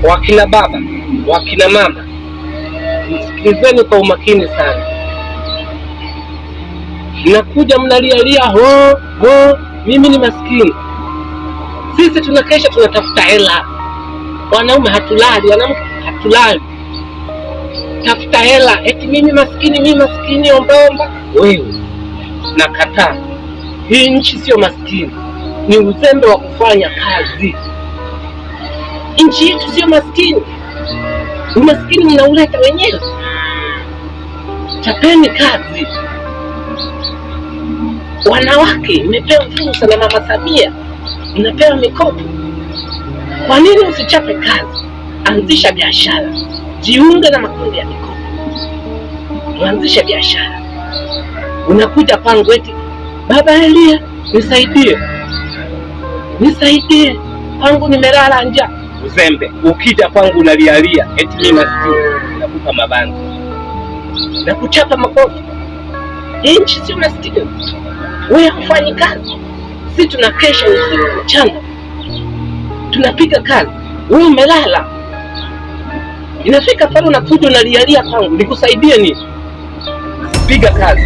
Wakina baba, wakina mama, msikilizeni kwa umakini sana. Mnakuja mnalialia ho, mimi ni maskini. Sisi tunakesha tunatafuta hela. Wanaume hatulali, wanawake hatulali. Tafuta hela, eti mimi maskini, ombaomba. Wewe nakataa. Hii nchi sio maskini, ni uzembe wa kufanya kazi. Nchi yetu sio maskini. Umaskini mnauleta wenyewe. Chapeni kazi. Wanawake mmepewa fursa na Mama Samia, mnapewa mikopo. Kwa nini usichape kazi? Anzisha biashara, jiunge na makundi ya mikopo, anzisha biashara. Unakuja kwangu eti Baba Elia nisaidie, kwangu nimelala njaa. Uzembe. Ukija kwangu unalialia eti mimi maskini, nakupa mabanga na kuchapa makofi. Hii nchi sio maskini. Wewe hufanyi kazi, sisi tunakesha usiku mchana, tunapiga kazi. Wewe umelala, inafika pale unakuja unalialia kwangu, nikusaidie nini? Piga kazi.